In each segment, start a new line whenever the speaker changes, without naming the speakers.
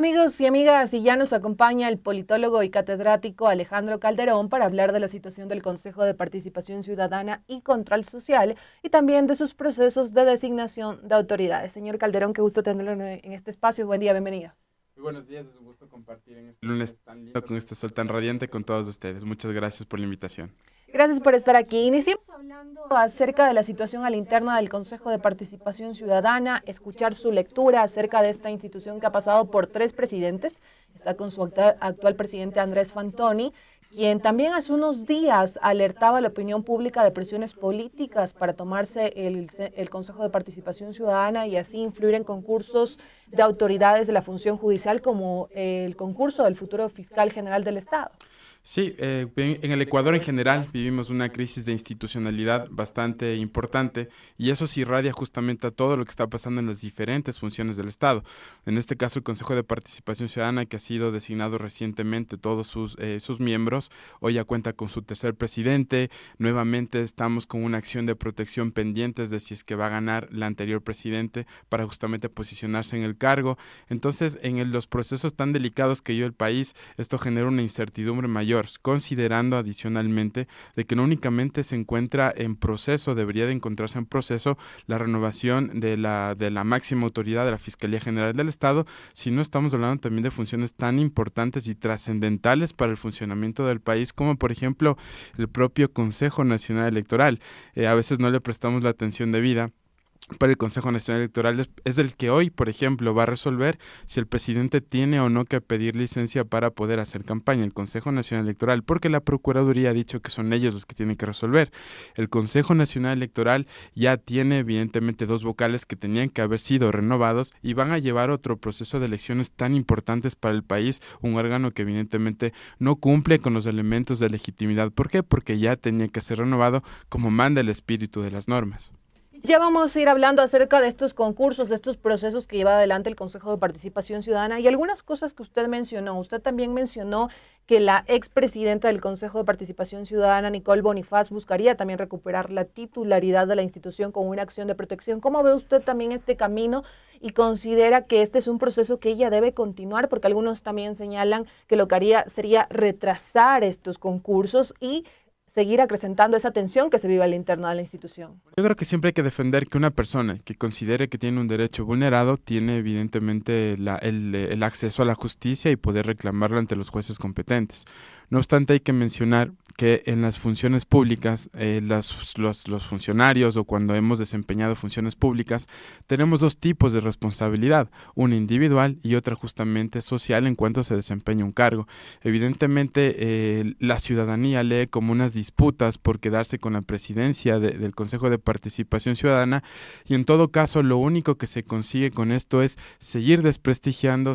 Amigos y amigas, y ya nos acompaña el politólogo y catedrático Alejandro Calderón para hablar de la situación del Consejo de Participación Ciudadana y Control Social y también de sus procesos de designación de autoridades. Señor Calderón, qué gusto tenerlo en este espacio. Buen día, bienvenido.
Muy buenos días, es un gusto compartir en este lunes tan lindo, con este sol tan radiante con todos ustedes. Muchas gracias por la invitación.
Gracias por estar aquí. Iniciamos hablando acerca de la situación a la interna del Consejo de Participación Ciudadana, escuchar su lectura acerca de esta institución que ha pasado por 3 presidentes. Está con su actual presidente Andrés Fantoni, quien también hace unos días alertaba a la opinión pública de presiones políticas para tomarse el Consejo de Participación Ciudadana y así influir en concursos de autoridades de la función judicial como el concurso del futuro fiscal general del Estado.
Sí, en el Ecuador en general vivimos una crisis de institucionalidad bastante importante y eso se irradia justamente a todo lo que está pasando en las diferentes funciones del Estado. En este caso, el Consejo de Participación Ciudadana, que ha sido designado recientemente todos sus miembros, hoy ya cuenta con su tercer presidente. Nuevamente estamos con una acción de protección pendientes de si es que va a ganar la anterior presidente para justamente posicionarse en el cargo. Entonces, los procesos tan delicados que vive el país, esto genera una incertidumbre mayor, considerando adicionalmente de que no únicamente se encuentra en proceso, debería de encontrarse en proceso la renovación de la máxima autoridad de la Fiscalía General del Estado, sino estamos hablando también de funciones tan importantes y trascendentales para el funcionamiento del país, como por ejemplo el propio Consejo Nacional Electoral. A veces no le prestamos la atención debida, pero el Consejo Nacional Electoral es el que hoy, por ejemplo, va a resolver si el presidente tiene o no que pedir licencia para poder hacer campaña. El Consejo Nacional Electoral, porque la Procuraduría ha dicho que son ellos los que tienen que resolver. El Consejo Nacional Electoral ya tiene evidentemente 2 vocales que tenían que haber sido renovados y van a llevar otro proceso de elecciones tan importantes para el país, un órgano que evidentemente no cumple con los elementos de legitimidad. ¿Por qué? Porque ya tenía que ser renovado como manda el espíritu de las normas.
Ya vamos a ir hablando acerca de estos concursos, de estos procesos que lleva adelante el Consejo de Participación Ciudadana y algunas cosas que usted mencionó. Usted también mencionó que la expresidenta del Consejo de Participación Ciudadana, Nicole Bonifaz, buscaría también recuperar la titularidad de la institución con una acción de protección. ¿Cómo ve usted también este camino y considera que este es un proceso que ella debe continuar? Porque algunos también señalan que lo que haría sería retrasar estos concursos y seguir acrecentando esa tensión que se vive al interno de la institución.
Yo creo que siempre hay que defender que una persona que considere que tiene un derecho vulnerado tiene evidentemente el acceso a la justicia y poder reclamarlo ante los jueces competentes. No obstante, hay que mencionar que en las funciones públicas, los funcionarios o cuando hemos desempeñado funciones públicas, tenemos 2 tipos de responsabilidad, una individual y otra justamente social en cuanto se desempeña un cargo. Evidentemente, la ciudadanía lee como unas disputas por quedarse con la presidencia del Consejo de Participación Ciudadana y en todo caso lo único que se consigue con esto es seguir desprestigiando,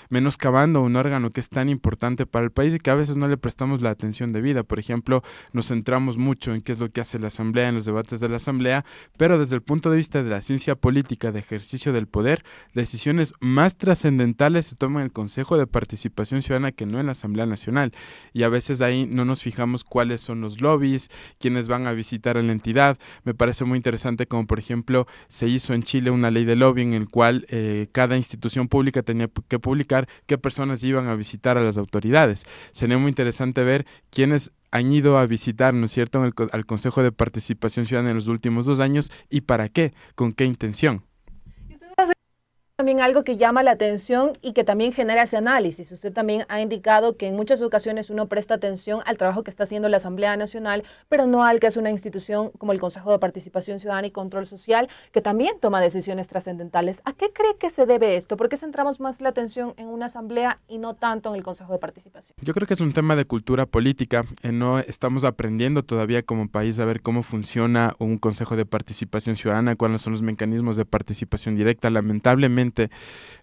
menoscabando un órgano que es tan importante para el país y que a veces no le prestamos la atención debida. Por ejemplo, nos centramos mucho en qué es lo que hace la Asamblea, en los debates de la Asamblea, pero desde el punto de vista de la ciencia política de ejercicio del poder, decisiones más trascendentales se toman en el Consejo de Participación Ciudadana que no en la Asamblea Nacional. Y a veces ahí no nos fijamos cuáles son los lobbies, quiénes van a visitar a la entidad. Me parece muy interesante como, por ejemplo, se hizo en Chile una ley de lobbying en el cual cada institución pública tenía que publicar qué personas iban a visitar a las autoridades. Sería muy interesante ver quiénes han ido a visitar, ¿no es cierto?, al Consejo de Participación Ciudadana en los últimos 2 años y para qué, con qué intención.
También algo que llama la atención y que también genera ese análisis. Usted también ha indicado que en muchas ocasiones uno presta atención al trabajo que está haciendo la Asamblea Nacional, pero no al que es una institución como el Consejo de Participación Ciudadana y Control Social, que también toma decisiones trascendentales. ¿A qué cree que se debe esto? ¿Por qué centramos más la atención en una Asamblea y no tanto en el Consejo de Participación?
Yo creo que es un tema de cultura política. No estamos aprendiendo todavía como país a ver cómo funciona un Consejo de Participación Ciudadana, cuáles son los mecanismos de participación directa. Lamentablemente,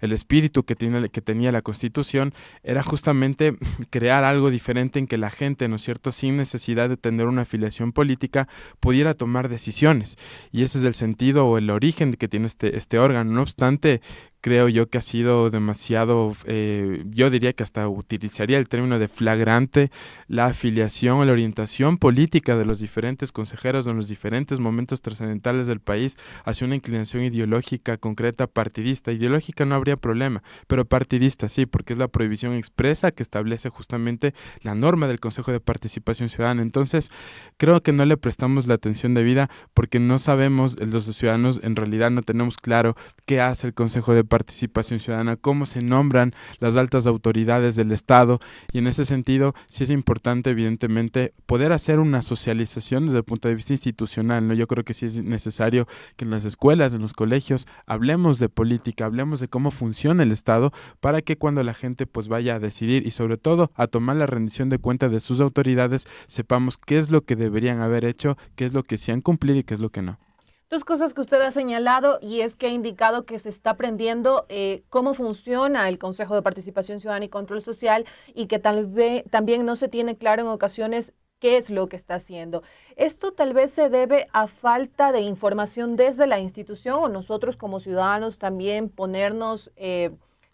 el espíritu que tenía la Constitución era justamente crear algo diferente en que la gente, ¿no es cierto?, sin necesidad de tener una afiliación política, pudiera tomar decisiones. Y ese es el sentido o el origen que tiene este órgano. No obstante, creo yo que ha sido demasiado, yo diría que hasta utilizaría el término de flagrante, la afiliación o la orientación política de los diferentes consejeros en los diferentes momentos trascendentales del país hacia una inclinación ideológica concreta partidista. Ideológica no habría problema, pero partidista sí, porque es la prohibición expresa que establece justamente la norma del Consejo de Participación Ciudadana. Entonces, creo que no le prestamos la atención debida porque no sabemos, los ciudadanos en realidad no tenemos claro qué hace el Consejo de Participación Ciudadana, cómo se nombran las altas autoridades del Estado, y en ese sentido sí es importante evidentemente poder hacer una socialización desde el punto de vista institucional, ¿no? Yo creo que sí es necesario que en las escuelas, en los colegios, hablemos de política, hablemos de cómo funciona el Estado, para que cuando la gente pues vaya a decidir y sobre todo a tomar la rendición de cuenta de sus autoridades, sepamos qué es lo que deberían haber hecho, qué es lo que sí han cumplido y qué es lo que no.
Dos cosas que usted ha señalado y es que ha indicado que se está aprendiendo cómo funciona el Consejo de Participación Ciudadana y Control Social y que tal vez también no se tiene claro en ocasiones qué es lo que está haciendo. ¿Esto tal vez se debe a falta de información desde la institución o nosotros como ciudadanos también ponernos,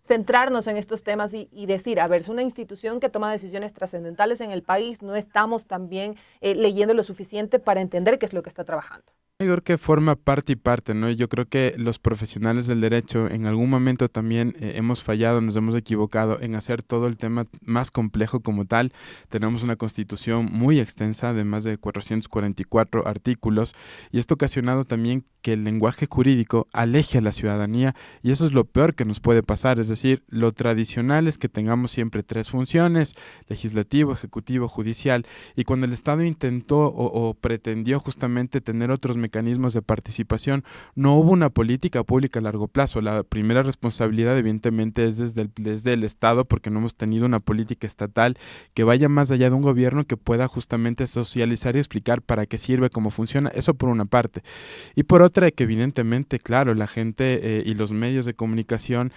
centrarnos en estos temas y decir, a ver, es una institución que toma decisiones trascendentales en el país, no estamos también leyendo lo suficiente para entender qué es lo que está trabajando?
Yo creo que forma parte y parte, ¿no? Yo creo que los profesionales del derecho en algún momento también hemos fallado, nos hemos equivocado en hacer todo el tema más complejo como tal. Tenemos una constitución muy extensa de más de 444 artículos y esto ha ocasionado también que el lenguaje jurídico aleje a la ciudadanía y eso es lo peor que nos puede pasar. Es decir, lo tradicional es que tengamos siempre tres funciones: legislativo, ejecutivo, judicial, y cuando el Estado intentó o pretendió justamente tener otros mecanismos de participación, no hubo una política pública a largo plazo. La primera responsabilidad evidentemente es desde el Estado, porque no hemos tenido una política estatal que vaya más allá de un gobierno que pueda justamente socializar y explicar para qué sirve, cómo funciona. Eso por una parte. Y por otra, que evidentemente, claro, la gente y los medios de comunicación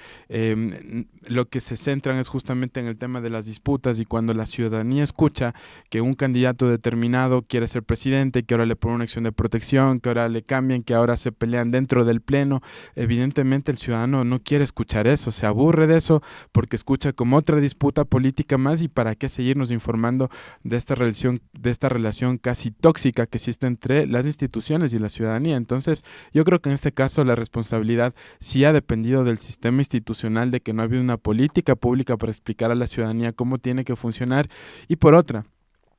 lo que se centran es justamente en el tema de las disputas, y cuando la ciudadanía escucha que un candidato determinado quiere ser presidente, que ahora le ponen una acción de protección, que ahora le cambian, que ahora se pelean dentro del pleno, evidentemente el ciudadano no quiere escuchar eso, se aburre de eso porque escucha como otra disputa política más, y para qué seguirnos informando de esta relación casi tóxica que existe entre las instituciones y la ciudadanía. Entonces, yo creo que en este caso la responsabilidad sí ha dependido del sistema institucional, de que no ha habido una política pública para explicar a la ciudadanía cómo tiene que funcionar, y por otra,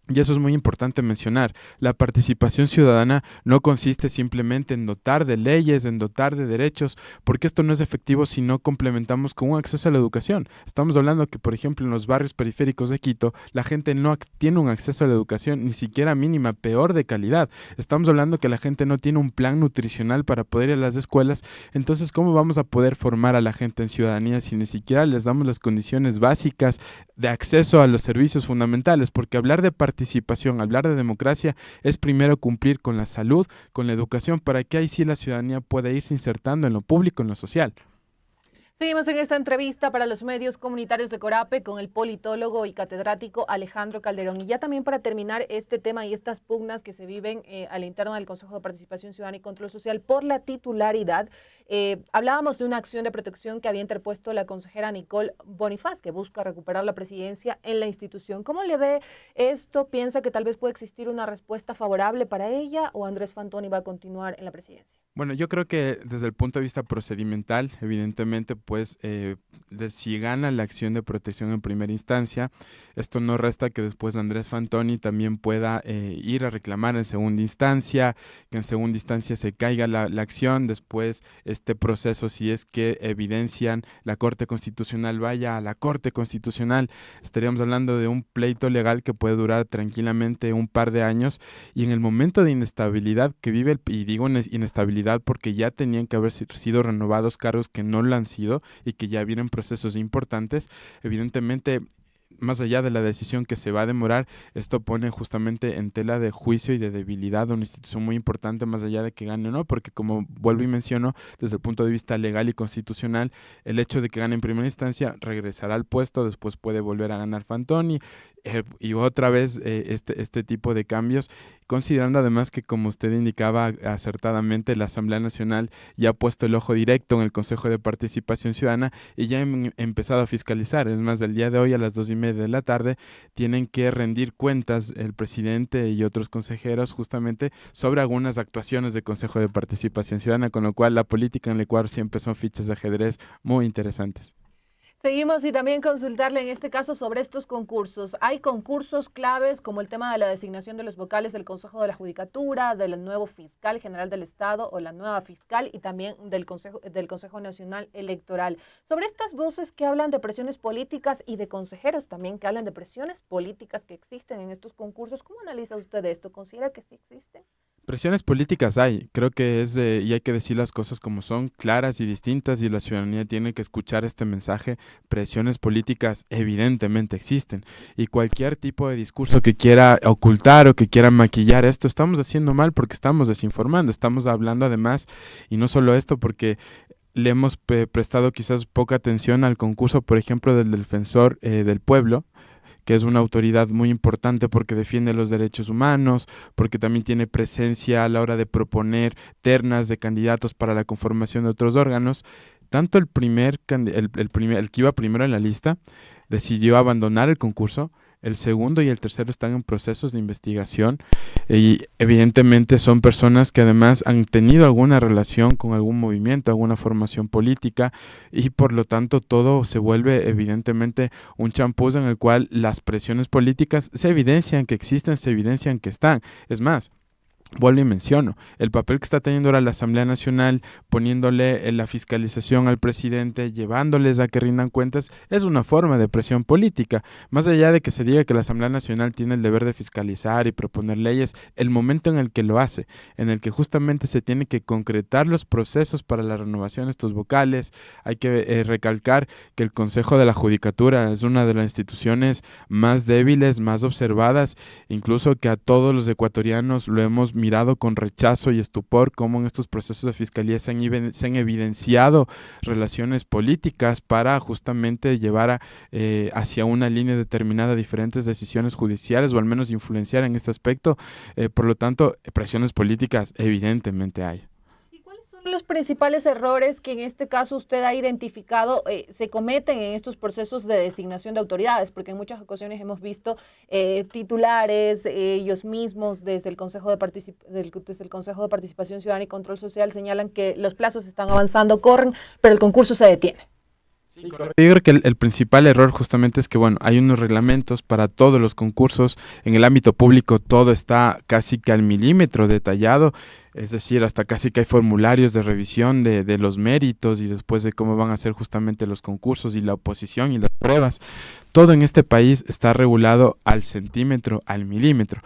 y eso es muy importante mencionar, la participación ciudadana no consiste simplemente en dotar de leyes, en dotar de derechos, porque esto no es efectivo si no complementamos con un acceso a la educación. Estamos hablando que, por ejemplo, en los barrios periféricos de Quito, la gente no tiene un acceso a la educación, ni siquiera mínima, peor de calidad. Estamos hablando que la gente no tiene un plan nutricional para poder ir a las escuelas. Entonces, ¿cómo vamos a poder formar a la gente en ciudadanía si ni siquiera les damos las condiciones básicas de acceso a los servicios fundamentales? Porque hablar de participación, hablar de democracia es primero cumplir con la salud, con la educación, para que ahí sí la ciudadanía pueda irse insertando en lo público, en lo social.
Seguimos en esta entrevista para los medios comunitarios de Corape con el politólogo y catedrático Alejandro Calderón. Y ya también para terminar este tema y estas pugnas que se viven al interno del Consejo de Participación Ciudadana y Control Social por la titularidad, hablábamos de una acción de protección que había interpuesto la consejera Nicole Bonifaz, que busca recuperar la presidencia en la institución. ¿Cómo le ve esto? ¿Piensa que tal vez puede existir una respuesta favorable para ella o Andrés Fantoni va a continuar en la presidencia?
Bueno, yo creo que desde el punto de vista procedimental, evidentemente, pues si gana la acción de protección en primera instancia, esto no resta que después Andrés Fantoni también pueda ir a reclamar en segunda instancia, que en segunda instancia se caiga la acción, después este proceso, si es que evidencian la Corte Constitucional, vaya a la Corte Constitucional. Estaríamos hablando de un pleito legal que puede durar tranquilamente un par de años, y en el momento de inestabilidad que vive, y digo inestabilidad porque ya tenían que haber sido renovados cargos que no lo han sido y que ya vienen procesos importantes, evidentemente más allá de la decisión que se va a demorar, esto pone justamente en tela de juicio y de debilidad a una institución muy importante, más allá de que gane o no, porque como vuelvo y menciono, desde el punto de vista legal y constitucional, el hecho de que gane en primera instancia regresará al puesto, después puede volver a ganar Fantoni, y otra vez este tipo de cambios, considerando además que, como usted indicaba acertadamente, la Asamblea Nacional ya ha puesto el ojo directo en el Consejo de Participación Ciudadana y ya han empezado a fiscalizar. Es más, el día de hoy a las 2:30 de la tarde tienen que rendir cuentas el presidente y otros consejeros justamente sobre algunas actuaciones del Consejo de Participación Ciudadana, con lo cual la política en el Ecuador siempre son fichas de ajedrez muy interesantes.
Seguimos y también consultarle en este caso sobre estos concursos. Hay concursos claves como el tema de la designación de los vocales del Consejo de la Judicatura, del nuevo fiscal general del Estado o la nueva fiscal y también del Consejo Nacional Electoral. Sobre estas voces que hablan de presiones políticas y de consejeros también que hablan de presiones políticas que existen en estos concursos, ¿cómo analiza usted esto? ¿Considera que sí existen?
Presiones políticas hay, creo que y hay que decir las cosas como son, claras y distintas, y la ciudadanía tiene que escuchar este mensaje. Presiones políticas evidentemente existen, y cualquier tipo de discurso que quiera ocultar o que quiera maquillar esto, estamos haciendo mal porque estamos desinformando, estamos hablando además, y no solo esto, porque le hemos prestado quizás poca atención al concurso, por ejemplo, del defensor del pueblo, que es una autoridad muy importante porque defiende los derechos humanos, porque también tiene presencia a la hora de proponer ternas de candidatos para la conformación de otros órganos. Tanto el que iba primero en la lista decidió abandonar el concurso. El segundo y el tercero están en procesos de investigación y evidentemente son personas que además han tenido alguna relación con algún movimiento, alguna formación política, y por lo tanto todo se vuelve evidentemente un champús en el cual las presiones políticas se evidencian que existen, se evidencian que están. Es más, vuelvo y menciono, el papel que está teniendo ahora la Asamblea Nacional, poniéndole la fiscalización al presidente, llevándoles a que rindan cuentas, es una forma de presión política. Más allá de que se diga que la Asamblea Nacional tiene el deber de fiscalizar y proponer leyes, el momento en el que lo hace, en el que justamente se tiene que concretar los procesos para la renovación de estos vocales, hay que recalcar que el Consejo de la Judicatura es una de las instituciones más débiles, más observadas, incluso que a todos los ecuatorianos lo hemos mirado con rechazo y estupor cómo en estos procesos de fiscalía se han evidenciado relaciones políticas para justamente llevar hacia una línea determinada diferentes decisiones judiciales o al menos influenciar en este aspecto. Por lo tanto, presiones políticas evidentemente hay.
Los principales errores que en este caso usted ha identificado se cometen en estos procesos de designación de autoridades? Porque en muchas ocasiones hemos visto titulares, ellos mismos desde el Consejo de Participación Ciudadana y Control Social señalan que los plazos están avanzando, corren, pero el concurso se detiene.
Sí, yo creo que el principal error justamente es que, bueno, hay unos reglamentos para todos los concursos. En el ámbito público todo está casi que al milímetro detallado, es decir, hasta casi que hay formularios de revisión de los méritos y después de cómo van a ser justamente los concursos y la oposición y las pruebas. Todo en este país está regulado al centímetro, al milímetro.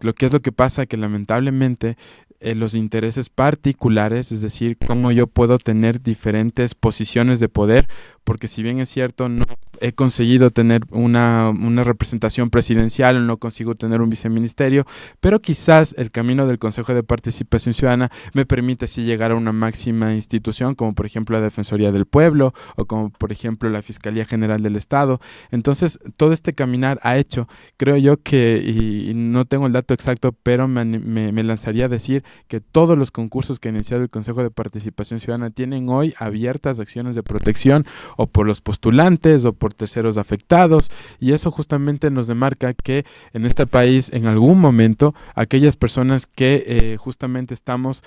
Lo que pasa que lamentablemente los intereses particulares, es decir, cómo yo puedo tener diferentes posiciones de poder, porque si bien es cierto, no he conseguido tener una representación presidencial, no consigo tener un viceministerio, pero quizás el camino del Consejo de Participación Ciudadana me permite así llegar a una máxima institución, como por ejemplo la Defensoría del Pueblo, o como por ejemplo la Fiscalía General del Estado. Entonces, todo este caminar ha hecho, creo yo que, y no tengo el dato exacto, pero me lanzaría a decir que todos los concursos que ha iniciado el Consejo de Participación Ciudadana tienen hoy abiertas acciones de protección o por los postulantes o por terceros afectados, y eso justamente nos demarca que en este país en algún momento aquellas personas que justamente estamos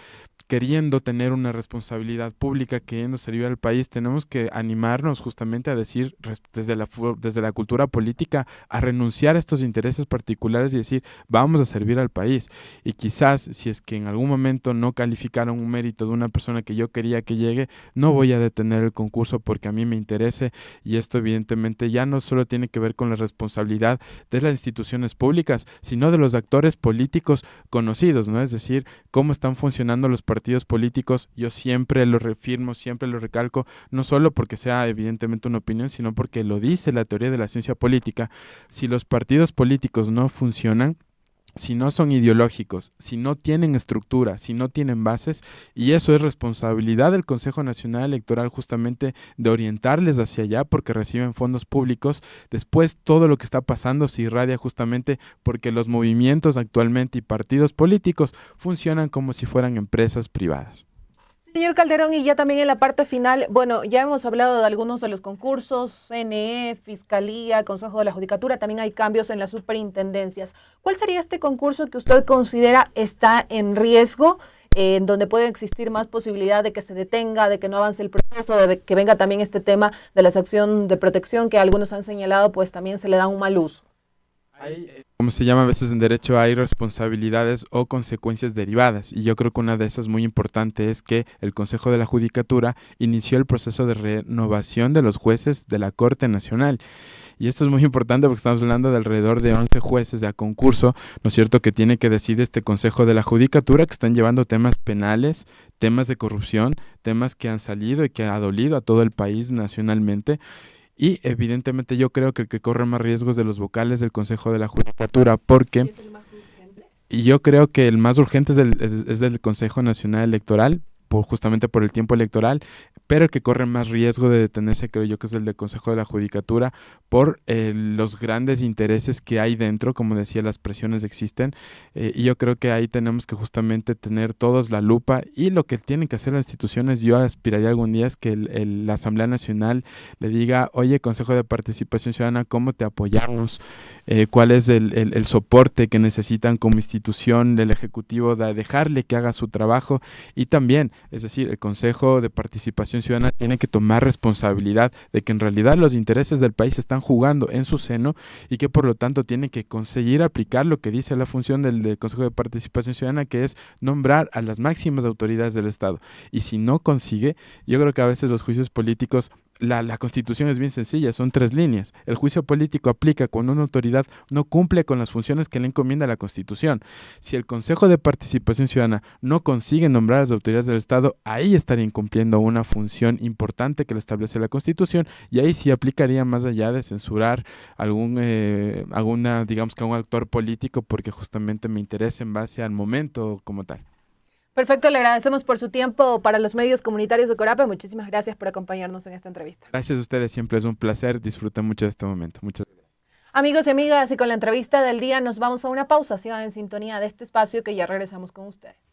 queriendo tener una responsabilidad pública, queriendo servir al país, tenemos que animarnos justamente a decir desde la cultura política, a renunciar a estos intereses particulares y decir, vamos a servir al país. Y quizás, si es que en algún momento no calificaron un mérito de una persona que yo quería que llegue, no voy a detener el concurso porque a mí me interese, y esto evidentemente ya no solo tiene que ver con la responsabilidad de las instituciones públicas, sino de los actores políticos conocidos, ¿no? Es decir, cómo están funcionando los partidos partidos políticos, yo siempre lo reafirmo, siempre lo recalco, no solo porque sea evidentemente una opinión, sino porque lo dice la teoría de la ciencia política. Si los partidos políticos no funcionan, si no son ideológicos, si no tienen estructura, si no tienen bases, y eso es responsabilidad del Consejo Nacional Electoral justamente de orientarles hacia allá porque reciben fondos públicos. Después todo lo que está pasando se irradia justamente porque los movimientos actualmente y partidos políticos funcionan como si fueran empresas privadas.
Señor Calderón, y ya también en la parte final, bueno, ya hemos hablado de algunos de los concursos, CNE, Fiscalía, Consejo de la Judicatura, también hay cambios en las superintendencias. ¿Cuál sería este concurso que usted considera está en riesgo, en donde puede existir más posibilidad de que se detenga, de que no avance el proceso, de que venga también este tema de la acción de protección que algunos han señalado, pues también se le da un mal uso?
Como se llama a veces en derecho, hay responsabilidades o consecuencias derivadas, y yo creo que una de esas muy importante es que el Consejo de la Judicatura inició el proceso de renovación de los jueces de la Corte Nacional. Y esto es muy importante porque estamos hablando de alrededor de 11 jueces a concurso, ¿no es cierto?, que tiene que decidir este Consejo de la Judicatura, que están llevando temas penales, temas de corrupción, temas que han salido y que ha dolido a todo el país nacionalmente. Y evidentemente yo creo que el que corre más riesgos de los vocales del Consejo de la Judicatura, porque y yo creo que el más urgente es del Consejo Nacional Electoral, justamente por el tiempo electoral, pero el que corre más riesgo de detenerse creo yo que es el del Consejo de la Judicatura por los grandes intereses que hay dentro, como decía, las presiones existen, y yo creo que ahí tenemos que justamente tener todos la lupa, y lo que tienen que hacer las instituciones, yo aspiraría algún día es que la Asamblea Nacional le diga, oye, Consejo de Participación Ciudadana, ¿cómo te apoyamos? ¿Cuál es el soporte que necesitan como institución del Ejecutivo, de dejarle que haga su trabajo? Y también, es decir, el Consejo de Participación Ciudadana tiene que tomar responsabilidad de que en realidad los intereses del país se están jugando en su seno, y que por lo tanto tiene que conseguir aplicar lo que dice la función del Consejo de Participación Ciudadana, que es nombrar a las máximas autoridades del Estado. Y si no consigue, yo creo que a veces los juicios políticos, la Constitución es bien sencilla, son 3 líneas. El juicio político aplica cuando una autoridad no cumple con las funciones que le encomienda la Constitución. Si el Consejo de Participación Ciudadana no consigue nombrar a las autoridades del Estado, ahí estaría incumpliendo una función importante que le establece la Constitución, y ahí sí aplicaría más allá de censurar digamos que a un actor político porque justamente me interesa en base al momento como tal.
Perfecto, le agradecemos por su tiempo para los medios comunitarios de Corape. Muchísimas gracias por acompañarnos en esta entrevista.
Gracias a ustedes, siempre es un placer, disfruté mucho de este momento. Muchas gracias.
Amigos y amigas, y con la entrevista del día nos vamos a una pausa. Sigan en sintonía de este espacio que ya regresamos con ustedes.